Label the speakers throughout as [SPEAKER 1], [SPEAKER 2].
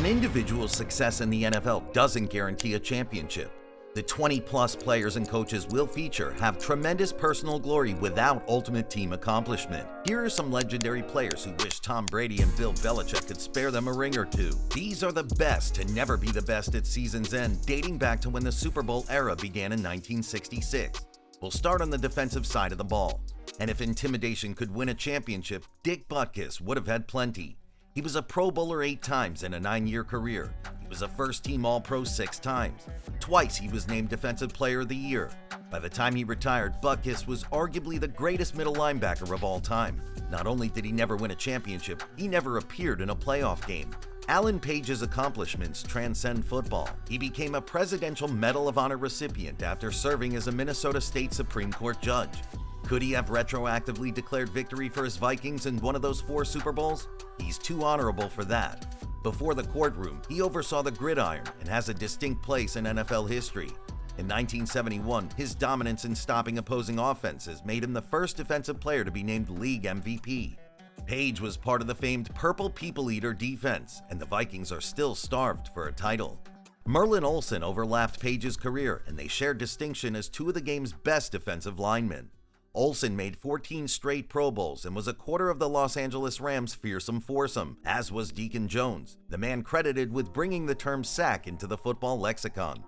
[SPEAKER 1] individual's success in the NFL doesn't guarantee a championship. The 20-plus players and coaches we'll feature have tremendous personal glory without ultimate team accomplishment. Here are some legendary players who wish Tom Brady and Bill Belichick could spare them a ring or two. These are the best to never be the best at season's end, dating back to when the Super Bowl era began in 1966. We'll start on the defensive side of the ball. And if intimidation could win a championship, Dick Butkus would have had plenty. He was a Pro Bowler 8 times in a 9-year career. He was a first-team All-Pro 6 times. Twice he was named Defensive Player of the Year. By the time he retired, Butkus was arguably the greatest middle linebacker of all time. Not only did he never win a championship, he never appeared in a playoff game. Alan Page's accomplishments transcend football. He became a Presidential Medal of Honor recipient after serving as a Minnesota State Supreme Court judge. Could he have retroactively declared victory for his Vikings in one of those 4 Super Bowls? He's too honorable for that. Before the courtroom, he oversaw the gridiron and has a distinct place in NFL history. In 1971, his dominance in stopping opposing offenses made him the first defensive player to be named league MVP. Page was part of the famed Purple People Eater defense, and the Vikings are still starved for a title. Merlin Olsen overlapped Page's career, and they shared distinction as 2 of the game's best defensive linemen. Olsen made 14 straight Pro Bowls and was a quarter of the Los Angeles Rams' fearsome foursome, as was Deacon Jones, the man credited with bringing the term sack into the football lexicon.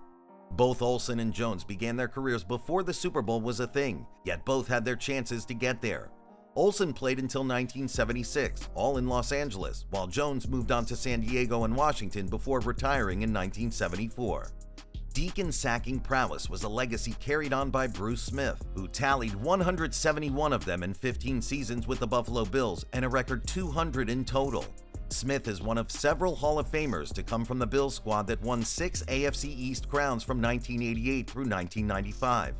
[SPEAKER 1] Both Olsen and Jones began their careers before the Super Bowl was a thing, yet both had their chances to get there. Olsen played until 1976, all in Los Angeles, while Jones moved on to San Diego and Washington before retiring in 1974. Deacon's sacking prowess was a legacy carried on by Bruce Smith, who tallied 171 of them in 15 seasons with the Buffalo Bills and a record 200 in total. Smith is one of several Hall of Famers to come from the Bills squad that won 6 AFC East crowns from 1988 through 1995.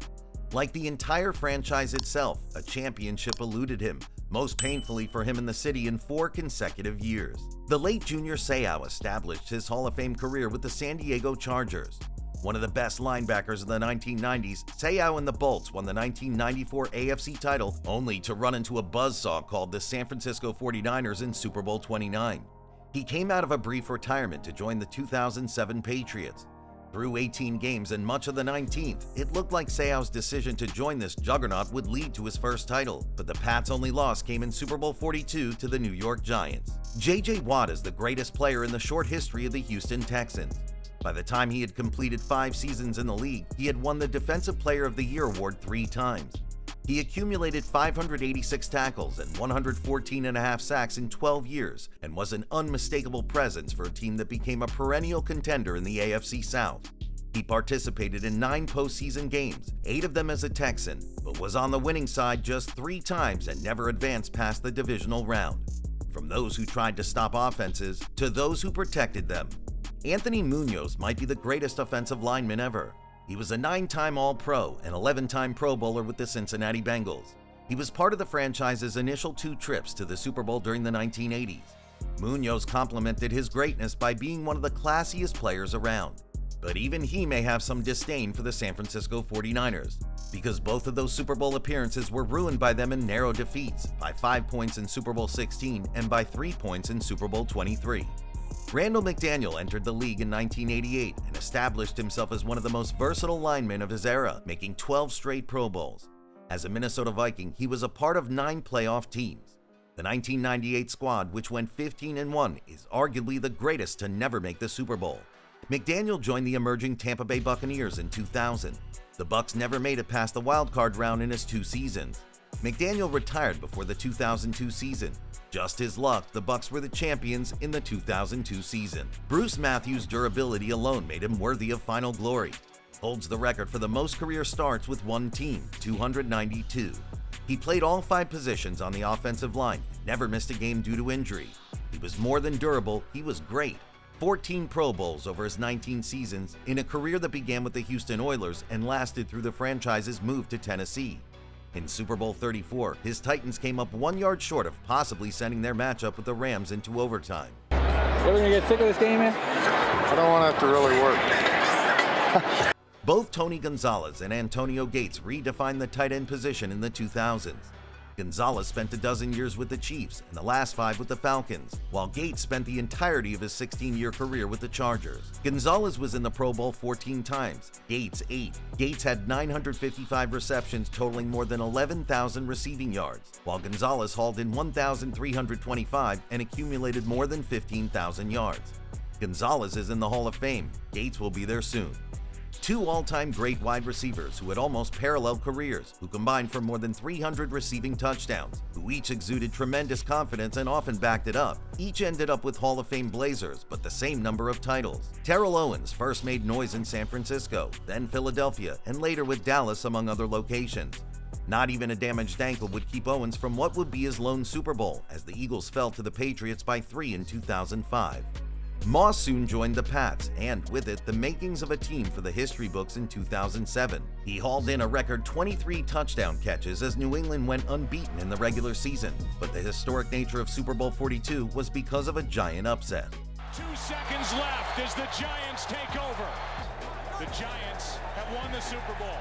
[SPEAKER 1] Like the entire franchise itself, a championship eluded him, most painfully for him in the city in 4 consecutive years. The late Junior Seau established his Hall of Fame career with the San Diego Chargers. One of the best linebackers of the 1990s, Seau and the Bolts won the 1994 AFC title only to run into a buzzsaw called the San Francisco 49ers in Super Bowl 29. He came out of a brief retirement to join the 2007 Patriots. Through 18 games and much of the 19th, it looked like Seau's decision to join this juggernaut would lead to his first title, but the Pats' only loss came in Super Bowl 42 to the New York Giants. J.J. Watt is the greatest player in the short history of the Houston Texans. By the time he had completed 5 seasons in the league, he had won the Defensive Player of the Year award 3 times. He accumulated 586 tackles and 114.5 sacks in 12 years and was an unmistakable presence for a team that became a perennial contender in the AFC South. He participated in 9 postseason games, 8 of them as a Texan, but was on the winning side just 3 times and never advanced past the divisional round. From those who tried to stop offenses to those who protected them, Anthony Munoz might be the greatest offensive lineman ever. He was a 9-time All-Pro and 11-time Pro Bowler with the Cincinnati Bengals. He was part of the franchise's initial 2 trips to the Super Bowl during the 1980s. Munoz complimented his greatness by being one of the classiest players around. But even he may have some disdain for the San Francisco 49ers, because both of those Super Bowl appearances were ruined by them in narrow defeats, by 5 points in Super Bowl 16 and by 3 points in Super Bowl 23. Randall McDaniel entered the league in 1988 and established himself as one of the most versatile linemen of his era, making 12 straight Pro Bowls. As a Minnesota Viking, he was a part of 9 playoff teams. The 1998 squad, which went 15-1, is arguably the greatest to never make the Super Bowl. McDaniel joined the emerging Tampa Bay Buccaneers in 2000. The Bucs never made it past the wildcard round in his 2 seasons. McDaniel retired before the 2002 season. Just his luck, the Bucs were the champions in the 2002 season. Bruce Matthews' durability alone made him worthy of final glory. He holds the record for the most career starts with one team, 292. He played all 5 positions on the offensive line, never missed a game due to injury. He was more than durable, he was great. 14 Pro Bowls over his 19 seasons in a career that began with the Houston Oilers and lasted through the franchise's move to Tennessee. In Super Bowl 34, his Titans came up 1 yard short of possibly sending their matchup with the Rams into overtime.
[SPEAKER 2] You ever gonna get sick of this game, man?
[SPEAKER 3] I don't want to have to really work.
[SPEAKER 1] Both Tony Gonzalez and Antonio Gates redefined the tight end position in the 2000s. Gonzalez spent a dozen years with the Chiefs and the last 5 with the Falcons, while Gates spent the entirety of his 16-year career with the Chargers. Gonzalez was in the Pro Bowl 14 times, Gates 8. Gates had 955 receptions totaling more than 11,000 receiving yards, while Gonzalez hauled in 1,325 and accumulated more than 15,000 yards. Gonzalez is in the Hall of Fame. Gates will be there soon. 2 all-time great wide receivers who had almost parallel careers, who combined for more than 300 receiving touchdowns, who each exuded tremendous confidence and often backed it up. Each ended up with Hall of Fame Blazers, but the same number of titles. Terrell Owens first made noise in San Francisco, then Philadelphia, and later with Dallas, among other locations. Not even a damaged ankle would keep Owens from what would be his lone Super Bowl, as the Eagles fell to the Patriots by 3 in 2005. Moss soon joined the Pats, and with it, the makings of a team for the history books in 2007. He hauled in a record 23 touchdown catches as New England went unbeaten in the regular season, but the historic nature of Super Bowl 42 was because of a giant upset.
[SPEAKER 4] 2 seconds left as the Giants take over. The Giants have won the Super Bowl.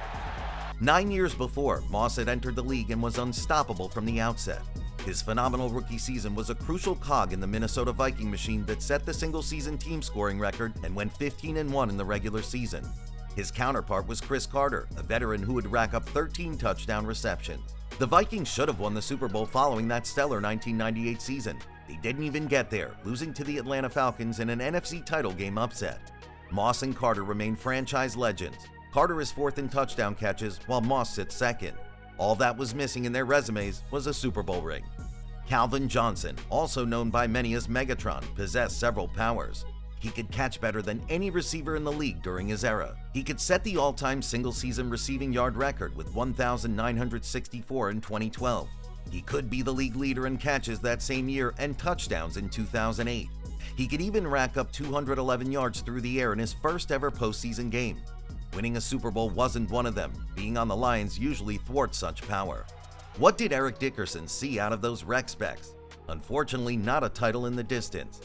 [SPEAKER 1] 9 years before, Moss had entered the league and was unstoppable from the outset. His phenomenal rookie season was a crucial cog in the Minnesota Viking machine that set the single-season team scoring record and went 15-1 in the regular season. His counterpart was Chris Carter, a veteran who would rack up 13 touchdown receptions. The Vikings should have won the Super Bowl following that stellar 1998 season. They didn't even get there, losing to the Atlanta Falcons in an NFC title game upset. Moss and Carter remain franchise legends. Carter is 4th in touchdown catches, while Moss sits 2nd. All that was missing in their resumes was a Super Bowl ring. Calvin Johnson, also known by many as Megatron, possessed several powers. He could catch better than any receiver in the league during his era. He could set the all-time single-season receiving yard record with 1,964 in 2012. He could be the league leader in catches that same year and touchdowns in 2008. He could even rack up 211 yards through the air in his first ever postseason game. Winning a Super Bowl wasn't one of them. Being on the Lions usually thwarts such power. What did Eric Dickerson see out of those rec specs? Unfortunately, not a title in the distance.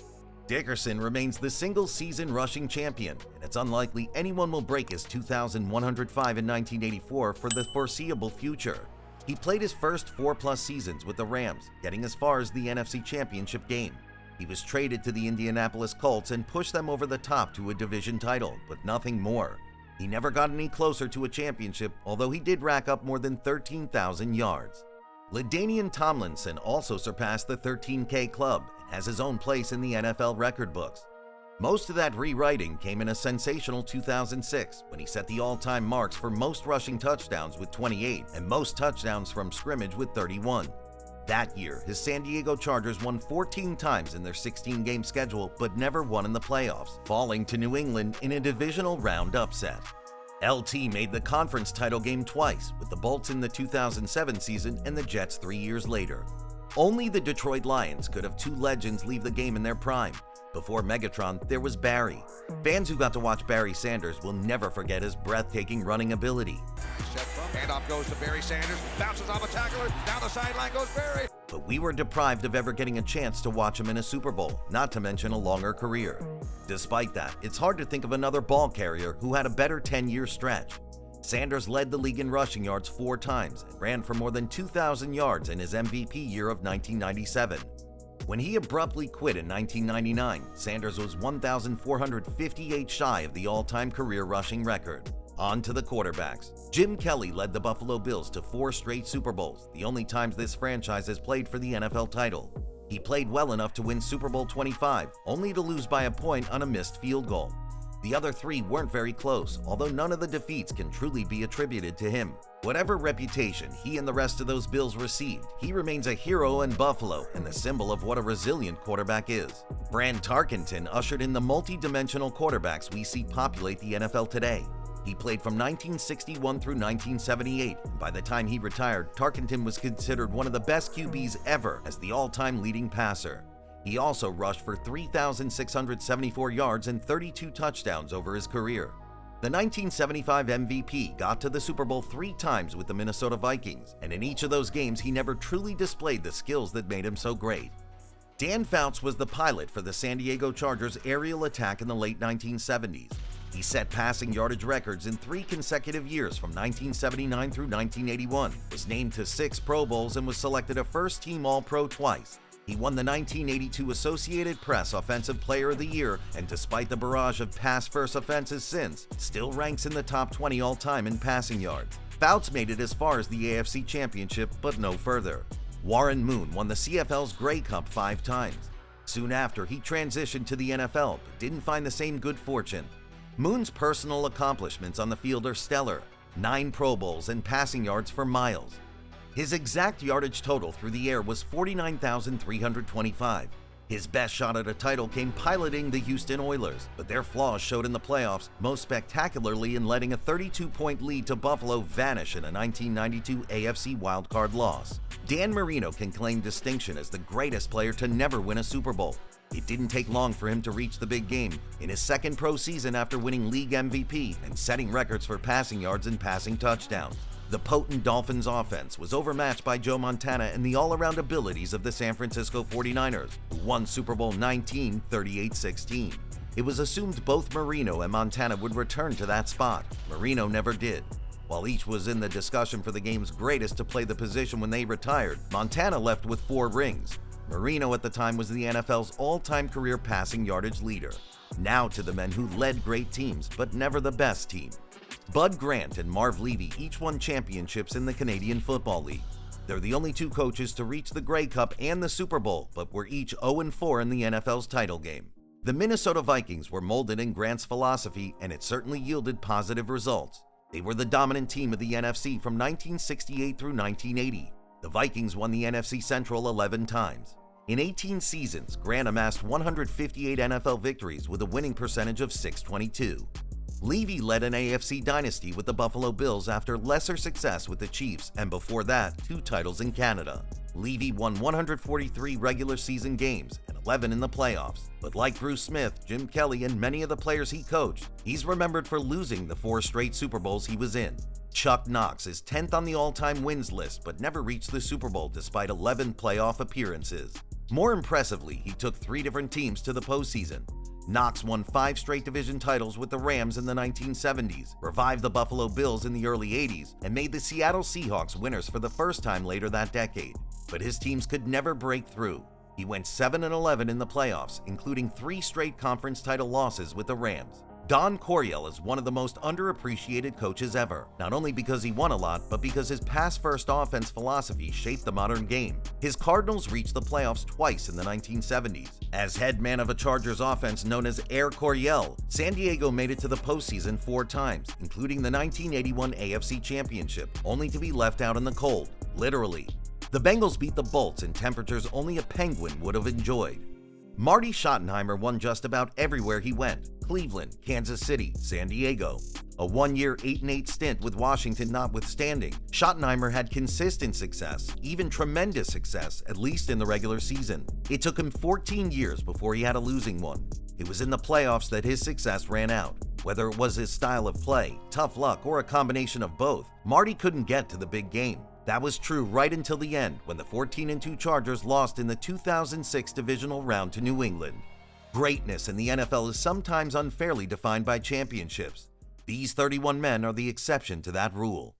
[SPEAKER 1] Dickerson remains the single-season rushing champion, and it's unlikely anyone will break his 2,105 in 1984 for the foreseeable future. He played his first 4+ seasons with the Rams, getting as far as the NFC Championship game. He was traded to the Indianapolis Colts and pushed them over the top to a division title, but nothing more. He never got any closer to a championship, although he did rack up more than 13,000 yards. LaDainian Tomlinson also surpassed the 13K club and has his own place in the NFL record books. Most of that rewriting came in a sensational 2006 when he set the all-time marks for most rushing touchdowns with 28 and most touchdowns from scrimmage with 31. That year, his San Diego Chargers won 14 times in their 16-game schedule but never won in the playoffs, falling to New England in a divisional round upset. LT made the conference title game twice, with the Bolts in the 2007 season and the Jets 3 years later. Only the Detroit Lions could have 2 legends leave the game in their prime. Before Megatron, there was Barry. Fans who got to watch Barry Sanders will never forget his breathtaking running ability.
[SPEAKER 5] Handoff goes to Barry Sanders, bounces off a tackler, down the sideline goes Barry.
[SPEAKER 1] But we were deprived of ever getting a chance to watch him in a Super Bowl, not to mention a longer career. Despite that, it's hard to think of another ball carrier who had a better 10-year stretch. Sanders led the league in rushing yards 4 times and ran for more than 2,000 yards in his MVP year of 1997. When he abruptly quit in 1999, Sanders was 1,458 shy of the all-time career rushing record. On to the quarterbacks. Jim Kelly led the Buffalo Bills to 4 straight Super Bowls, the only times this franchise has played for the NFL title. He played well enough to win Super Bowl 25, only to lose by a point on a missed field goal. The other 3 weren't very close, although none of the defeats can truly be attributed to him. Whatever reputation he and the rest of those Bills received, he remains a hero in Buffalo and the symbol of what a resilient quarterback is. Fran Tarkenton ushered in the multi-dimensional quarterbacks we see populate the NFL today. He played from 1961 through 1978, and by the time he retired, Tarkenton was considered one of the best QBs ever as the all-time leading passer. He also rushed for 3,674 yards and 32 touchdowns over his career. The 1975 MVP got to the Super Bowl 3 times with the Minnesota Vikings, and in each of those games he never truly displayed the skills that made him so great. Dan Fouts was the pilot for the San Diego Chargers' aerial attack in the late 1970s. He set passing yardage records in 3 consecutive years from 1979 through 1981, was named to 6 Pro Bowls, and was selected a first-team All-Pro twice. He won the 1982 Associated Press Offensive Player of the Year, and despite the barrage of pass-first offenses since, still ranks in the top 20 all-time in passing yards. Fouts made it as far as the AFC Championship, but no further. Warren Moon won the CFL's Grey Cup 5 times. Soon after, he transitioned to the NFL, but didn't find the same good fortune. Moon's personal accomplishments on the field are stellar: 9 Pro Bowls and passing yards for miles. His exact yardage total through the air was 49,325. His best shot at a title came piloting the Houston Oilers, but their flaws showed in the playoffs, most spectacularly in letting a 32-point lead to Buffalo vanish in a 1992 AFC wildcard loss. Dan Marino can claim distinction as the greatest player to never win a Super Bowl. It didn't take long for him to reach the big game in his second pro season after winning league MVP and setting records for passing yards and passing touchdowns. The potent Dolphins offense was overmatched by Joe Montana and the all-around abilities of the San Francisco 49ers, who won Super Bowl 19, 38-16. It was assumed both Marino and Montana would return to that spot. Marino never did. While each was in the discussion for the game's greatest to play the position when they retired, Montana left with 4 rings. Marino at the time was the NFL's all-time career passing yardage leader. Now to the men who led great teams, but never the best team. Bud Grant and Marv Levy each won championships in the Canadian Football League. They're the only 2 coaches to reach the Grey Cup and the Super Bowl, but were each 0-4 in the NFL's title game. The Minnesota Vikings were molded in Grant's philosophy, and it certainly yielded positive results. They were the dominant team of the NFC from 1968 through 1980. The Vikings won the NFC Central 11 times. In 18 seasons, Grant amassed 158 NFL victories with a winning percentage of .622. Levy led an AFC dynasty with the Buffalo Bills after lesser success with the Chiefs, and before that, 2 titles in Canada. Levy won 143 regular season games and 11 in the playoffs. But like Bruce Smith, Jim Kelly, and many of the players he coached, he's remembered for losing the 4 straight Super Bowls he was in. Chuck Knox is 10th on the all-time wins list, but never reached the Super Bowl despite 11 playoff appearances. More impressively, he took 3 different teams to the postseason. Knox won 5 straight division titles with the Rams in the 1970s, revived the Buffalo Bills in the early 80s, and made the Seattle Seahawks winners for the first time later that decade. But his teams could never break through. He went 7-11 in the playoffs, including 3 straight conference title losses with the Rams. Don Coryell is one of the most underappreciated coaches ever, not only because he won a lot, but because his pass-first offense philosophy shaped the modern game. His Cardinals reached the playoffs twice in the 1970s. As head man of a Chargers offense known as Air Coryell, San Diego made it to the postseason 4 times, including the 1981 AFC Championship, only to be left out in the cold, literally. The Bengals beat the Bolts in temperatures only a penguin would have enjoyed. Marty Schottenheimer won just about everywhere he went: Cleveland, Kansas City, San Diego. A 1-year, 8-8 stint with Washington notwithstanding, Schottenheimer had consistent success, even tremendous success, at least in the regular season. It took him 14 years before he had a losing one. It was in the playoffs that his success ran out. Whether it was his style of play, tough luck, or a combination of both, Marty couldn't get to the big game. That was true right until the end, when the 14-2 Chargers lost in the 2006 divisional round to New England. Greatness in the NFL is sometimes unfairly defined by championships. These 31 men are the exception to that rule.